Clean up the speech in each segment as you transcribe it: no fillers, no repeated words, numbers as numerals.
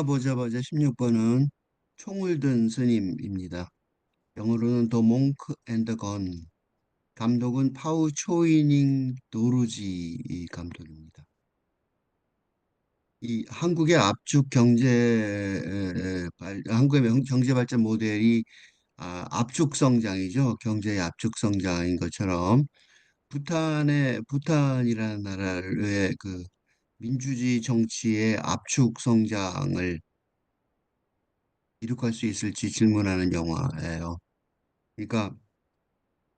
보자마자 16번은 총을 든 스님입니다. 영어로는 The Monk and the Gun. 감독은 파우 초이닝 노르지 감독입니다. 이 한국의 한국의 경제 발전 모델이 압축 성장이죠. 경제의 압축 성장인 것처럼 부탄이라는 나라의 그 민주주의 정치의 압축 성장을 이룩할 수 있을지 질문하는 영화예요. 그러니까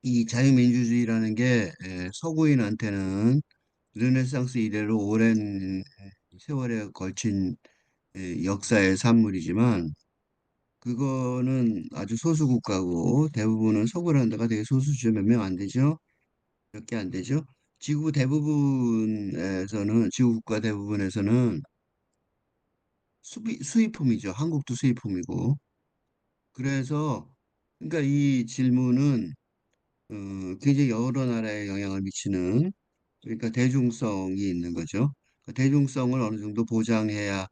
이 자유민주주의라는 게 서구인한테는 르네상스 이래로 오랜 세월에 걸친 역사의 산물이지만 그거는 아주 소수 국가고 대부분은 서구라는 데가 되게 소수죠. 몇 명 안 되죠? 몇 개 안 되죠? 지구 국가 대부분에서는 수입품이죠. 한국도 수입품이고. 그래서 그러니까 이 질문은 굉장히 여러 나라에 영향을 미치는 그러니까 대중성이 있는 거죠. 그 대중성을 어느 정도 보장해야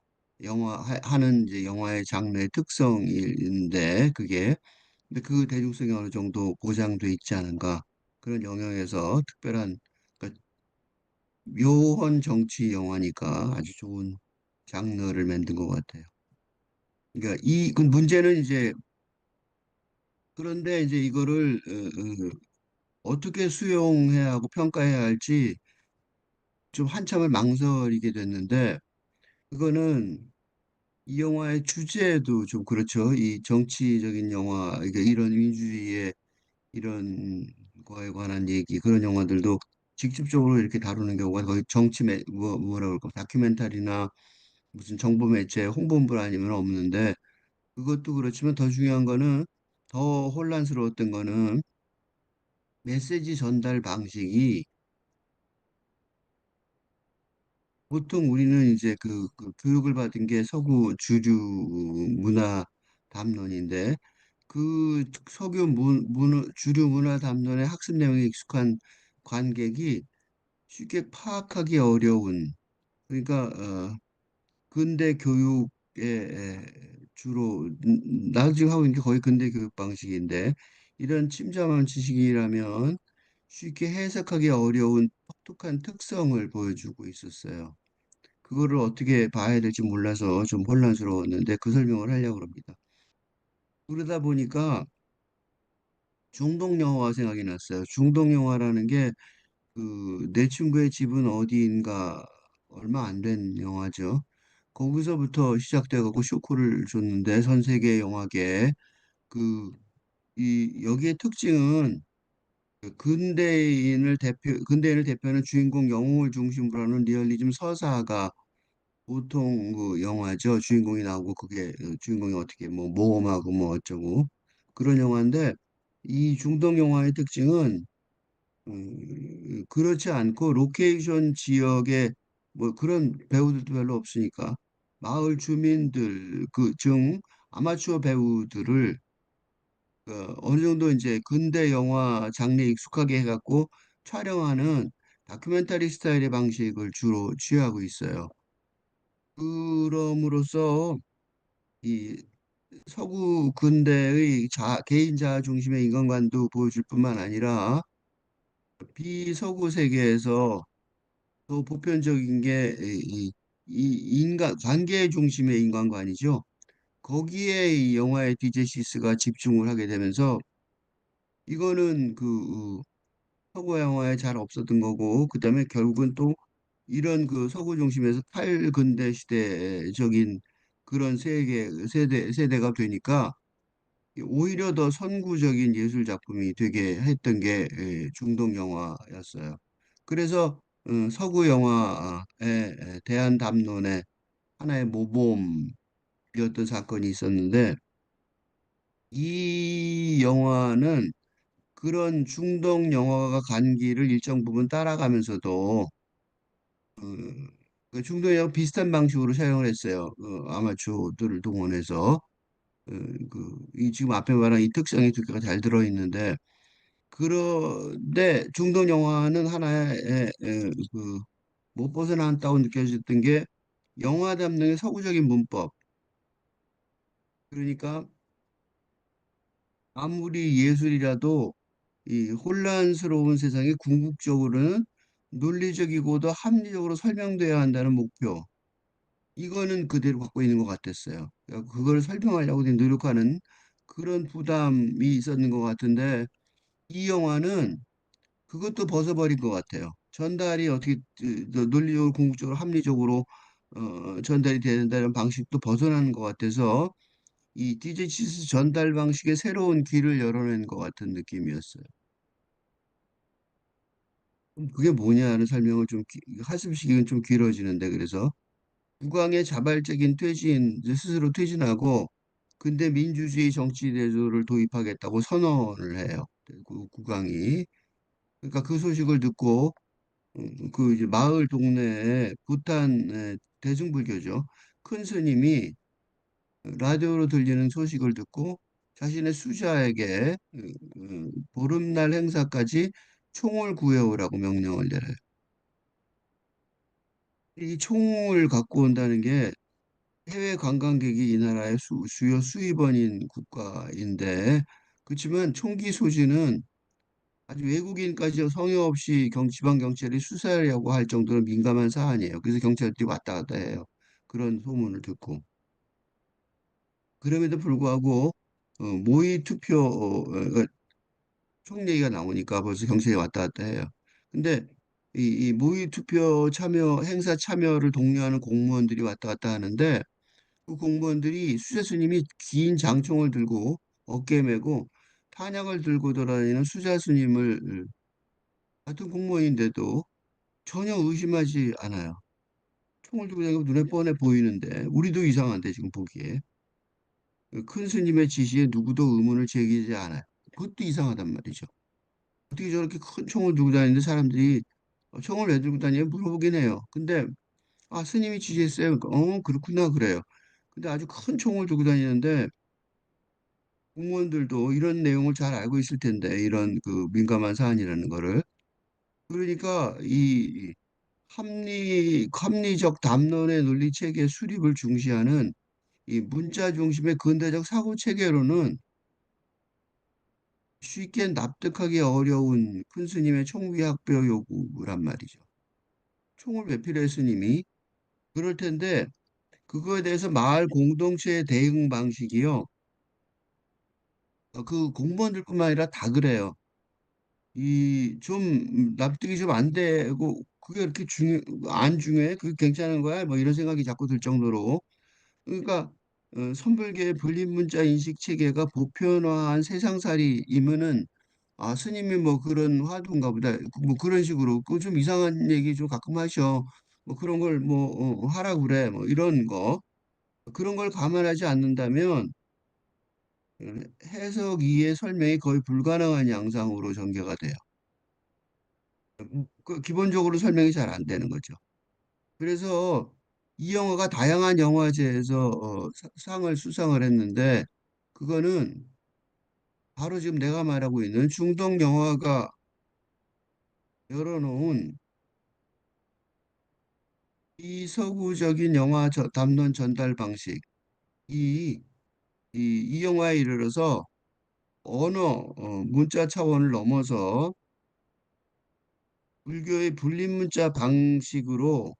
하는 이제 영화의 장르의 특성인데 그게 근데 그 대중성이 어느 정도 보장돼 있지 않은가 그런 영역에서 특별한 그러니까 묘한 정치 영화니까 아주 좋은 장르를 만든 것 같아요. 그러니까 그 문제는 이제 그런데 이제 이거를 어떻게 수용해야 하고 평가해야 할지 좀 한참을 망설이게 됐는데 그거는 이 영화의 주제도 좀 그렇죠. 이 정치적인 영화, 그러니까 이런 민주주의의 이런 거에 관한 얘기 그런 영화들도 직접적으로 이렇게 다루는 경우가 거의 뭐라 그럴까 다큐멘터리나 무슨 정보 매체 홍보물 아니면 없는데 그것도 그렇지만 더 중요한 거는 더 혼란스러웠던 거는 메시지 전달 방식이 보통 우리는 이제 그 교육을 받은 게 서구 주류 문화 담론인데 그 주류 문화 담론의 학습 내용에 익숙한 관객이 쉽게 파악하기 어려운 그러니까 근대 교육에 주로 나도 지금 하고 있는 게 거의 근대 교육 방식인데 이런 침잠한 지식이라면 쉽게 해석하기 어려운 독특한 특성을 보여주고 있었어요. 그거를 어떻게 봐야 될지 몰라서 좀 혼란스러웠는데 그 설명을 하려고 합니다. 그러다 보니까 중동 영화가 생각이 났어요. 중동 영화라는 게 그 내 친구의 집은 어디인가 얼마 안 된 영화죠. 거기서부터 시작돼 갖고 쇼크를 줬는데 전 세계 영화계 그 이 여기의 특징은 그 근대인을 대표하는 주인공 영웅을 중심으로 하는 리얼리즘 서사가 보통 그 영화죠. 주인공이 나오고 그게 주인공이 어떻게 뭐 모험하고 뭐 어쩌고 그런 영화인데 이 중동 영화의 특징은 그렇지 않고 로케이션 지역에 뭐 그런 배우들도 별로 없으니까 마을 주민들 중 아마추어 배우들을 어느 정도 이제 근대 영화 장르에 익숙하게 해갖고 촬영하는 다큐멘터리 스타일의 방식을 주로 취하고 있어요. 그럼으로써 이 서구 근대의 개인 자아 중심의 인간관도 보여줄 뿐만 아니라 비서구 세계에서 더 보편적인 게 이 인간 관계 중심의 인간관이죠. 거기에 이 영화의 디제시스가 집중을 하게 되면서 이거는 서구 영화에 잘 없었던 거고 그다음에 결국은 또 이런 그 서구 중심에서 탈근대 시대적인 그런 세대가 되니까 오히려 더 선구적인 예술 작품이 되게 했던 게 중동 영화였어요. 그래서 서구 영화에 대한 담론의 하나의 모범이었던 사건이 있었는데 이 영화는 그런 중동 영화가 간 길을 일정 부분 따라가면서도 그 중동 영화 비슷한 방식으로 촬영을 했어요. 아마추어들을 동원해서 이 지금 앞에 말한 이 특성이 두 개가 잘 들어있는데 그런데 중동 영화는 하나의 못 벗어난다고 느껴졌던 게 영화 담당의 서구적인 문법. 그러니까 아무리 예술이라도 이 혼란스러운 세상에 궁극적으로는 논리적이고도 합리적으로 설명돼야 한다는 목표. 이거는 그대로 갖고 있는 것 같았어요. 그러니까 그걸 설명하려고 노력하는 그런 부담이 있었는 것 같은데 이 영화는 그것도 벗어버린 것 같아요. 전달이 어떻게 논리적으로, 궁극적으로, 합리적으로 전달이 되는다는 방식도 벗어나는 것 같아서 이 DJ 치스 전달 방식의 새로운 길을 열어낸 것 같은 느낌이었어요. 그럼 그게 뭐냐 하는 설명을 좀 한숨씩은 좀 길어지는데 그래서 국왕의 자발적인 퇴진, 이제 스스로 퇴진하고 근대 민주주의 정치 제도를 도입하겠다고 선언을 해요. 그 국왕이. 그러니까 그 소식을 듣고 그 이제 마을 동네에 부탄 대중불교죠. 큰 스님이 라디오로 들리는 소식을 듣고 자신의 수자에게 보름날 행사까지 총을 구해오라고 명령을 내려요. 이 총을 갖고 온다는 게 해외 관광객이 이 나라의 주요 수입원인 국가인데 그렇지만 총기 소지는 아주 외국인까지 성의 없이 지방 경찰이 수사하려고 할 정도로 민감한 사안이에요. 그래서 경찰들이 왔다 갔다 해요. 그런 소문을 듣고. 그럼에도 불구하고 모의 투표 총 얘기가 나오니까 벌써 경찰이 왔다 갔다 해요. 근데 이 모의 투표 참여 행사 참여를 독려하는 공무원들이 왔다 갔다 하는데 그 공무원들이 수자 스님이 긴 장총을 들고 어깨에 메고 탄약을 들고 돌아다니는 수자 스님을 같은 공무원인데도 전혀 의심하지 않아요. 총을 들고 다니고 눈에 뻔해 보이는데 우리도 이상한데 지금 보기에 큰 스님의 지시에 누구도 의문을 제기하지 않아요. 그것도 이상하단 말이죠. 어떻게 저렇게 큰 총을 들고 다니는데 사람들이 총을 왜 들고 다니냐 물어보긴 해요. 근데 아 스님이 지시했어요. 그러니까 그렇구나 그래요. 근데 아주 큰 총을 들고 다니는데 공무원들도 이런 내용을 잘 알고 있을 텐데 이런 그 민감한 사안이라는 거를 그러니까 이 합리적 담론의 논리 체계 수립을 중시하는 이 문자 중심의 근대적 사고 체계로는 쉽게 납득하기 어려운 큰 스님의 총기 학교 요구란 말이죠. 총을 왜 필요해 스님이? 그럴 텐데 그거에 대해서 마을 공동체의 대응 방식이요. 그 공무원들뿐만 아니라 다 그래요. 이 좀 납득이 좀 안 되고 그게 이렇게 안 중요해? 그게 괜찮은 거야? 뭐 이런 생각이 자꾸 들 정도로 그러니까 선불계의 불린 문자 인식 체계가 보편화한 세상살이이면은 아 스님이 뭐 그런 화두인가 보다 뭐 그런 식으로 그 좀 이상한 얘기 좀 가끔 하셔 뭐 그런 걸 뭐 하라 그래 뭐 이런 거 그런 걸 감안하지 않는다면 해석 이해 설명이 거의 불가능한 양상으로 전개가 돼요. 기본적으로 설명이 잘 안 되는 거죠. 그래서 이 영화가 다양한 영화제에서 상을 수상을 했는데 그거는 바로 지금 내가 말하고 있는 중동 영화가 열어놓은 이 서구적인 영화 담론 전달 방식 이 영화에 이르러서 언어 문자 차원을 넘어서 불교의 불린 문자 방식으로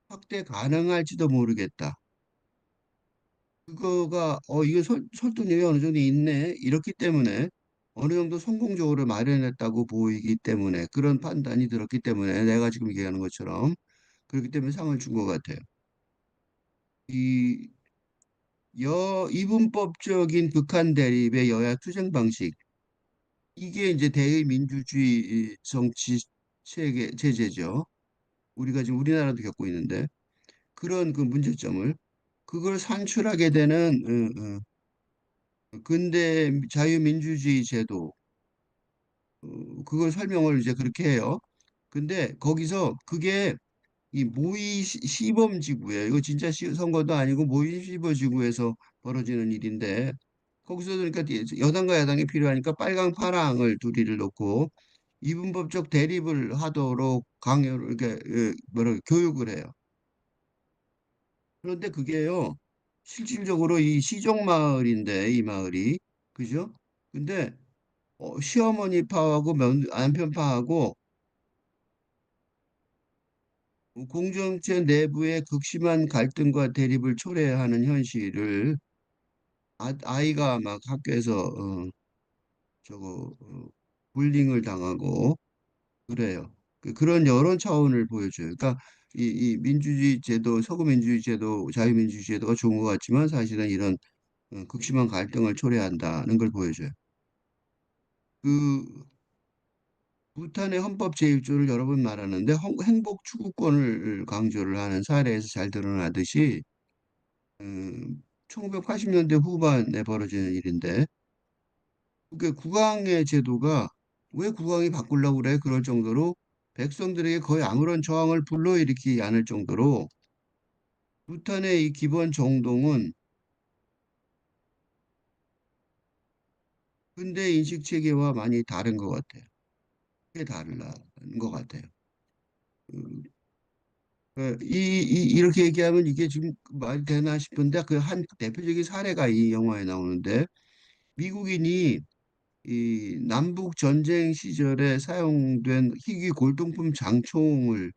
확대 가능할지도 모르겠다. 그거가 이거 설득력이 어느 정도 있네. 이렇기 때문에 어느 정도 성공적으로 마련했다고 보이기 때문에 그런 판단이 들었기 때문에 내가 지금 얘기하는 것처럼 그렇기 때문에 상을 준 것 같아요. 이 이분법적인 극한 대립의 여야 투쟁 방식 이게 이제 대의민주주의 정치 체제죠. 우리가 지금 우리나라도 겪고 있는데 그런 그 문제점을 그걸 산출하게 되는 근대 자유민주주의 제도 그걸 설명을 이제 그렇게 해요. 근데 거기서 그게 이 모의 시범 지구예요. 이거 진짜 선거도 아니고 모의 시범 지구에서 벌어지는 일인데 거기서 그러니까 여당과 야당이 필요하니까 빨강 파랑을 둘이를 놓고 이분법적 대립을 하도록 강요를 이렇게 뭐라 교육을 해요. 그런데 그게요. 실질적으로 이 시종마을인데 이 마을이 그죠? 근데 시어머니 파하고 남편 파하고 공동체 내부의 극심한 갈등과 대립을 초래하는 현실을 아이가 막 학교에서 저거 불링을 당하고 그래요. 그런 여론 차원을 보여줘요. 그러니까 이 민주주의 제도, 서구 민주주의 제도, 자유민주주의 제도가 좋은 것 같지만 사실은 이런 극심한 갈등을 초래한다는 걸 보여줘요. 그 부탄의 헌법 제1조를 여러 번 말하는데 행복 추구권을 강조를 하는 사례에서 잘 드러나듯이 1980년대 후반에 벌어지는 일인데 그게 국왕의 제도가 왜 국왕이 바꾸려고 그래? 그럴 정도로 백성들에게 거의 아무런 저항을 불러일으키지 않을 정도로 부탄의 이 기본 정동은 근대 인식 체계와 많이 다른 것 같아요. 꽤 다른 것 같아요. 음, 이렇게 얘기하면 이게 지금 말이 되나 싶은데 그 한 대표적인 사례가 이 영화에 나오는데 미국인이 이 남북 전쟁 시절에 사용된 희귀 골동품 장총을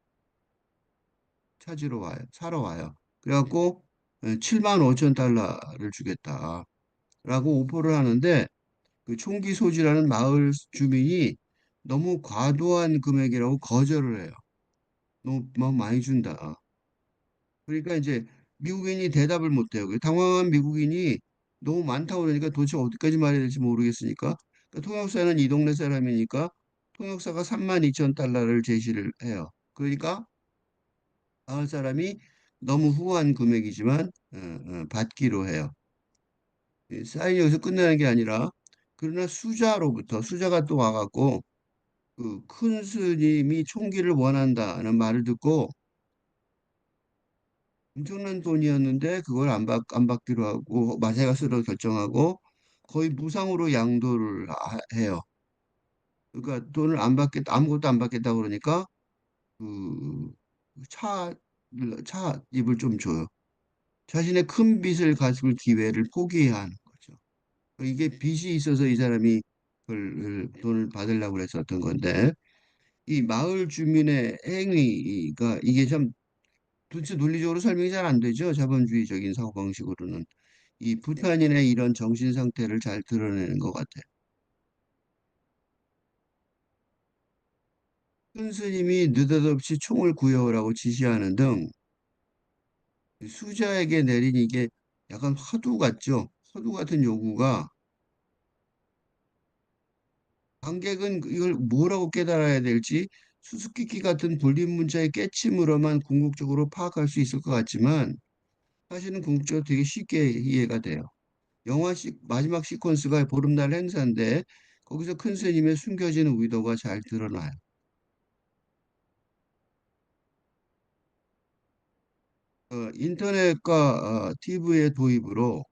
찾으러 와요. 사러 와요. 그래갖고 7만 5천 달러를 주겠다라고 오퍼를 하는데 그 총기 소지라는 마을 주민이 너무 과도한 금액이라고 거절을 해요. 너무 많이 준다. 그러니까 이제 미국인이 대답을 못 해요. 당황한 미국인이 너무 많다고 그러니까 도대체 어디까지 말해야 될지 모르겠으니까 그러니까 통역사는 이 동네 사람이니까 통역사가 3만 2천 달러를 제시를 해요. 그러니까 마을 사람이 너무 후한 금액이지만 받기로 해요. 이 사인이 여기서 끝나는 게 아니라 그러나 수자가 또 와갖고 그 큰 스님이 총기를 원한다는 말을 듣고 엄청난 돈이었는데 그걸 안 받기로 하고 마세가스로 결정하고 거의 무상으로 양도를 해요. 그러니까 돈을 안 받겠다 아무것도 안 받겠다 그러니까 그 차, 차 입을 좀 줘요. 자신의 큰 빚을 갚을 기회를 포기한 거죠. 이게 빚이 있어서 이 사람이 그걸 돈을 받으려고 했었던 건데 이 마을 주민의 행위가 이게 참 도대체 논리적으로 설명이 잘 안 되죠. 자본주의적인 사고방식으로는. 이 부탄인의 이런 정신 상태를 잘 드러내는 것 같아요. 큰 스님이 느닷없이 총을 구해오라고 지시하는 등 수자에게 내린 이게 약간 화두 같죠. 화두 같은 요구가 관객은 이걸 뭐라고 깨달아야 될지 수수께끼 같은 불린 문자의 깨침으로만 궁극적으로 파악할 수 있을 것 같지만 사실은 궁극적으로 되게 쉽게 이해가 돼요. 마지막 시퀀스가 보름날 행사인데 거기서 큰 스님의 숨겨진 의도가 잘 드러나요. 인터넷과 TV의 도입으로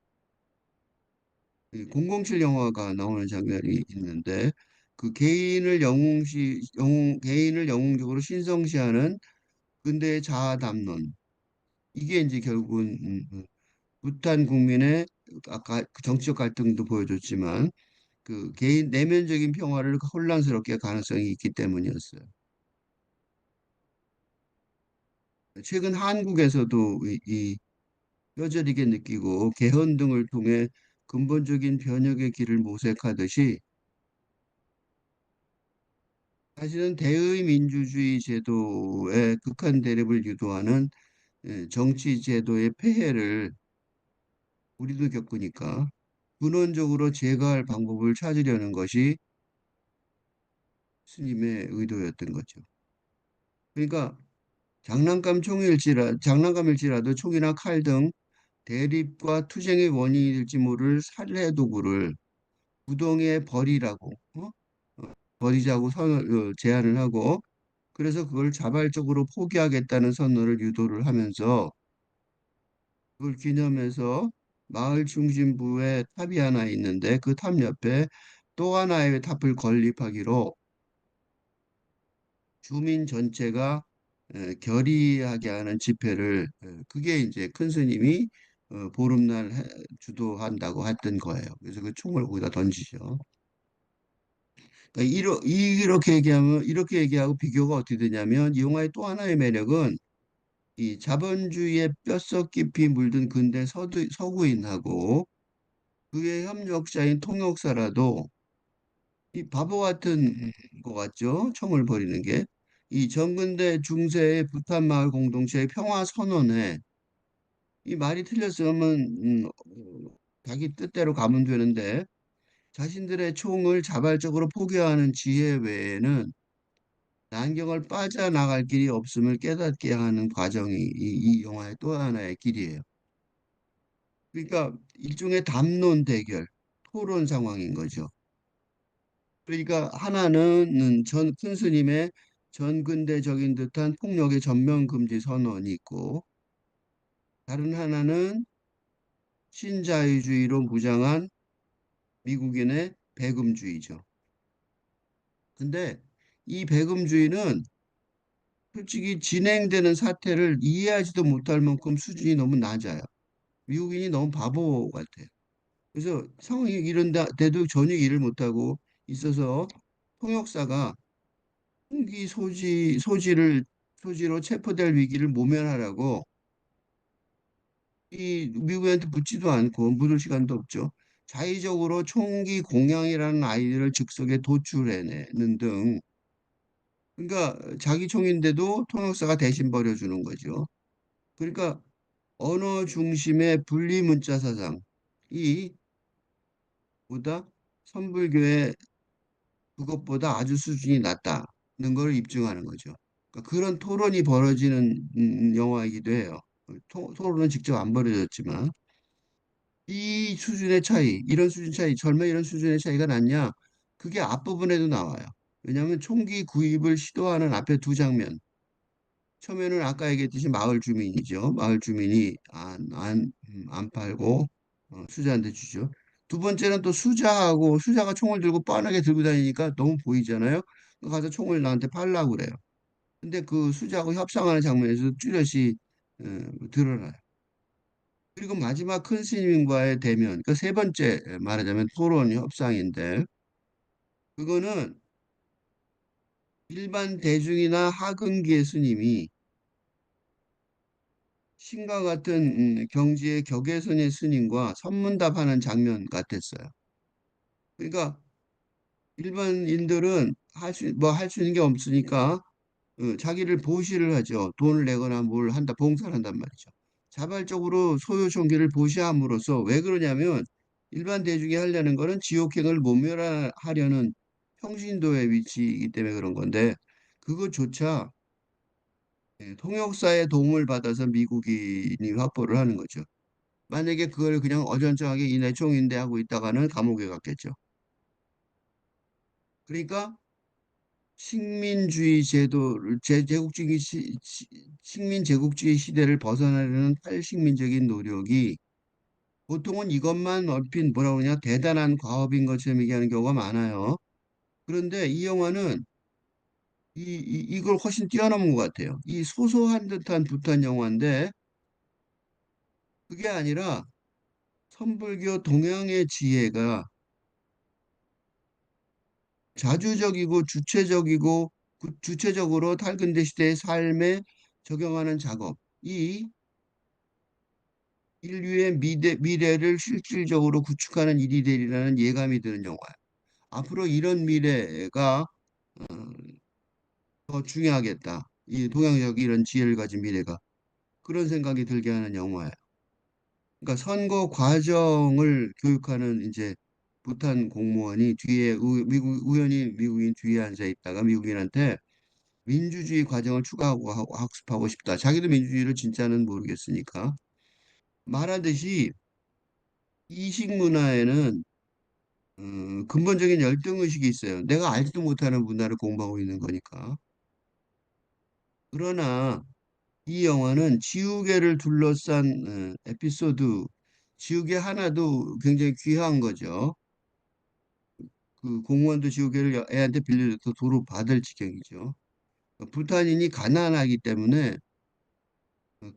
이 007 영화가 나오는 장면이 있는데 그 개인을 영웅적으로 신성시하는 근대의 자아 담론 이게 이제 결국은 부탄 국민의 아까 그 정치적 갈등도 보여줬지만 그 개인 내면적인 평화를 혼란스럽게 할 가능성이 있기 때문이었어요. 최근 한국에서도 이 뼈저리게 느끼고 개헌 등을 통해 근본적인 변혁의 길을 모색하듯이 사실은 대의 민주주의 제도의 극한 대립을 유도하는 정치 제도의 폐해를 우리도 겪으니까 근원적으로 제거할 방법을 찾으려는 것이 스님의 의도였던 거죠. 그러니까 장난감일지라도 총이나 칼 등 대립과 투쟁의 원인이 될지 모를 살해 도구를 구덩이에 버리자고 제안을 하고 그래서 그걸 자발적으로 포기하겠다는 선언을 유도를 하면서 그걸 기념해서 마을 중심부에 탑이 하나 있는데 그 탑 옆에 또 하나의 탑을 건립하기로 주민 전체가 결의하게 하는 집회를 그게 이제 큰 스님이 보름날 주도한다고 했던 거예요. 그래서 그 총을 거기다 던지죠. 그러니까 이렇게 얘기하면 이렇게 얘기하고 비교가 어떻게 되냐면 이 영화의 또 하나의 매력은 이 자본주의의 뼛속 깊이 물든 근대 서구인하고 그의 협력자인 통역사라도 이 바보 같은 것 같죠? 총을 버리는 게. 이 정근대 중세의 부탄 마을 공동체의 평화 선언에 이 말이 틀렸으면 자기 뜻대로 가면 되는데 자신들의 총을 자발적으로 포기하는 지혜 외에는 난경을 빠져나갈 길이 없음을 깨닫게 하는 과정이 이 영화의 또 하나의 길이에요. 그러니까 일종의 담론 대결, 토론 상황인 거죠. 그러니까 하나는 전 큰 스님의 전근대적인 듯한 폭력의 전면 금지 선언이 있고 다른 하나는 신자유주의로 무장한 미국인의 배금주의죠. 근데 이 배금주의는 솔직히 진행되는 사태를 이해하지도 못할 만큼 수준이 너무 낮아요. 미국인이 너무 바보 같아요. 그래서 상황이 이런데도 전혀 일을 못하고 있어서 통역사가 흉기 소지로 체포될 위기를 모면하라고 이 미국인한테 묻지도 않고 물을 시간도 없죠. 자의적으로 총기 공양이라는 아이디어를 즉석에 도출해내는 등 그러니까 자기 총인데도 통역사가 대신 버려주는 거죠. 그러니까 언어 중심의 분리 문자 사상이 보다 선불교의 그것보다 아주 수준이 낮다는 걸 입증하는 거죠. 그러니까 그런 토론이 벌어지는 영화이기도 해요. 토론은 직접 안 벌어졌지만 이 수준의 차이, 이런 수준 차이, 절대 이런 수준의 차이가 났냐? 그게 앞부분에도 나와요. 왜냐하면 총기 구입을 시도하는 앞에 두 장면. 처음에는 아까 얘기했듯이 마을 주민이죠. 마을 주민이 안 팔고 수자한테 주죠. 두 번째는 또 수자가 총을 들고 뻔하게 들고 다니니까 너무 보이잖아요. 가서 총을 나한테 팔라고 그래요. 근데 그 수자하고 협상하는 장면에서 뚜렷이 드러나요. 그리고 마지막 큰 스님과의 대면, 그 세 번째 말하자면 토론 협상인데 그거는 일반 대중이나 하근기의 스님이 신과 같은 경지의 격외선의 스님과 선문답하는 장면 같았어요. 그러니까 일반인들은 할 수 있는 게 없으니까 자기를 보시를 하죠. 돈을 내거나 뭘 한다, 봉사를 한단 말이죠. 자발적으로 소유 종기를 보시함으로써 왜 그러냐면 일반 대중이 하려는 거는 지옥행을 모면하려는 평신도의 위치이기 때문에 그런 건데 그것조차 통역사의 도움을 받아서 미국인이 확보를 하는 거죠. 만약에 그걸 그냥 어전쩡하게 이내 총인데 하고 있다가는 감옥에 갔겠죠. 그러니까 식민주의 제도를 식민 제국주의 시대를 벗어나려는 탈식민적인 노력이 보통은 이것만 얼핏 뭐라 그러냐 대단한 과업인 것처럼 얘기하는 경우가 많아요. 그런데 이 영화는 이걸 훨씬 뛰어넘은 것 같아요. 이 소소한 듯한 부탄 영화인데 그게 아니라 선불교 동양의 지혜가 자주적이고 주체적으로 탈근대 시대의 삶에 적용하는 작업이 인류의 미래를 실질적으로 구축하는 일이 되리라는 예감이 드는 영화예요. 앞으로 이런 미래가 어, 더 중요하겠다. 이 동양적 이런 지혜를 가진 미래가 그런 생각이 들게 하는 영화예요. 그러니까 선거 과정을 교육하는 이제 부탄 공무원이 뒤에 우연히 미국인 뒤에 앉아 있다가 미국인한테 민주주의 과정을 추가하고 학습하고 싶다. 자기도 민주주의를 진짜는 모르겠으니까. 말하듯이 이식 문화에는 근본적인 열등의식이 있어요. 내가 알지도 못하는 문화를 공부하고 있는 거니까. 그러나 이 영화는 지우개를 둘러싼 에피소드, 지우개 하나도 굉장히 귀한 거죠. 그 공무원도 지우개를 애한테 빌려줘서 도로 받을 지경이죠. 부탄인이 가난하기 때문에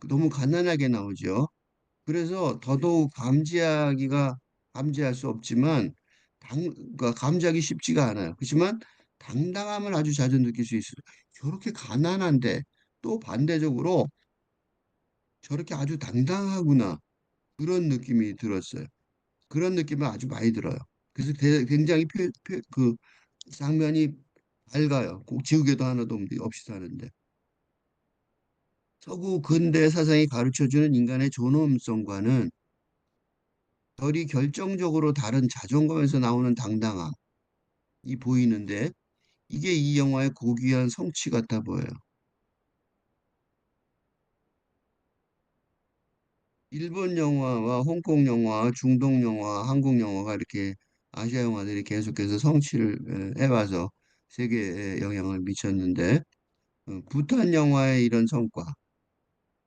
너무 가난하게 나오죠. 그래서 더더욱 감지할 수 없지만 그러니까 감지하기 쉽지가 않아요. 그렇지만 당당함을 아주 자주 느낄 수 있어요. 저렇게 가난한데 또 반대적으로 저렇게 아주 당당하구나 그런 느낌이 들었어요. 그런 느낌을 아주 많이 들어요. 그래서 굉장히 그 장면이 밝아요. 꼭 지우개도 하나도 없이 사는데. 서구 근대 사상이 가르쳐주는 인간의 존엄성과는 결이 결정적으로 다른 자존감에서 나오는 당당함이 보이는데 이게 이 영화의 고귀한 성취 같아 보여요. 일본 영화와 홍콩 영화, 중동 영화, 한국 영화가 이렇게 아시아 영화들이 계속해서 성취를 해와서 세계에 영향을 미쳤는데 부탄 영화의 이런 성과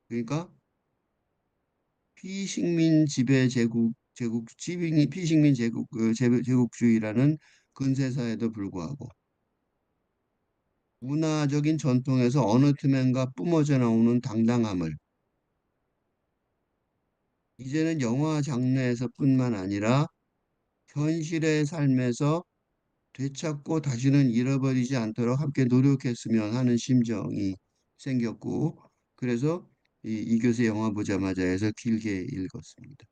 그러니까 피식민 지배 피식민 제국주의라는 근세사에도 불구하고 문화적인 전통에서 어느 틈엔가 뿜어져 나오는 당당함을 이제는 영화 장르에서뿐만 아니라 현실의 삶에서 되찾고 다시는 잃어버리지 않도록 함께 노력했으면 하는 심정이 생겼고 그래서 이 교수 영화 보자마자 해서 길게 읽었습니다.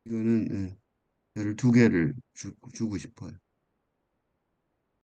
이거는 별을 두 개를 주고 싶어요.